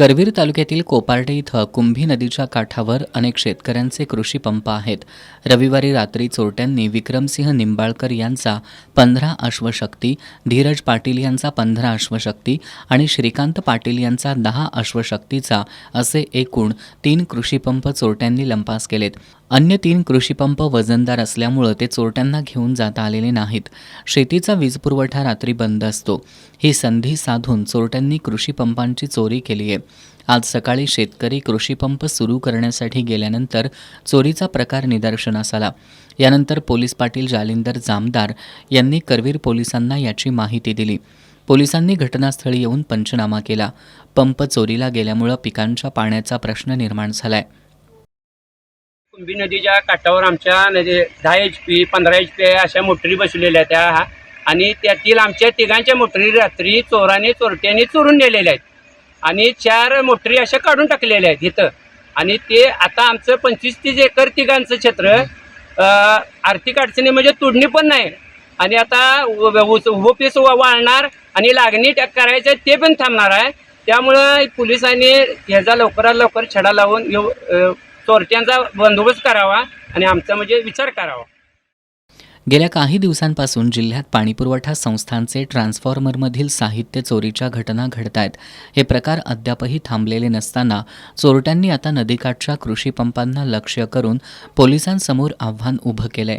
करवीर तालुक्यातील कोपार्डे इथं कुंभी नदीच्या काठावर अनेक शेतकऱ्यांचे कृषी पंप आहेत. रविवारी रात्री चोरट्यांनी विक्रमसिंह निंबाळकर यांचा 15 अश्वशक्ती, धीरज पाटील यांचा 15 अश्वशक्ती आणि श्रीकांत पाटील यांचा 10 अश्वशक्तीचा असे एकूण 3 कृषीपंप चोरट्यांनी लंपास केलेत. अन्य 3 कृषीपंप वजनदार असल्यामुळे ते चोरट्यांना घेऊन जाता आलेले नाहीत. शेतीचा वीजपुरवठा रात्री बंद असतो. ही संधी साधून चोरट्यांनी कृषीपंपांची चोरी केली आहे. आज सकाळी शेतकरी कृषीपंप सुरू करण्यासाठी गेल्यानंतर चोरीचा प्रकार निदर्शनास आला. यानंतर पोलीस पाटील जालिंदर जामदार यांनी करवीर पोलिसांना याची माहिती दिली. पोलिसांनी घटनास्थळी येऊन पंचनामा केला. पंप चोरीला गेल्यामुळे पिकांच्या पाण्याचा प्रश्न निर्माण झालाय. कुंभी नदीच्या काठावर आमच्या नदी 10 HP 15 HP अशा मोटरी बसवलेल्या त्या आणि त्यातील आमच्या तिघांच्या मोटरी रात्री चोरट्याने चोरून नेलेल्या आहेत आणि 4 मोटरी अशा काढून टाकलेल्या आहेत इथं. आणि ते आता आमचं 25-30 एकर तिघांचं क्षेत्र आर्थिक अडचणी म्हणजे तोडणी पण नाही आणि आता उभं पीस वाळणार आणि लागणी करायचं ते पण थांबणार आहे. त्यामुळं पोलिसांनी ह्याचा लवकरात लवकर छडा लावून चोरट्यांचा बंदोबस्त करावा आणि आमचा म्हणजे विचार करावा. गेल्या काही दिवसांपासून जिल्ह्यात पाणीपुरवठा संस्थांचे ट्रान्सफॉर्मरमधील साहित्य चोरीच्या घटना घडत आहेत. हे प्रकार अद्यापही थांबलेले नसताना चोरट्यांनी आता नदीकाठच्या कृषीपंपांना लक्ष्य करून पोलिसांसमोर आव्हान उभं केलंय.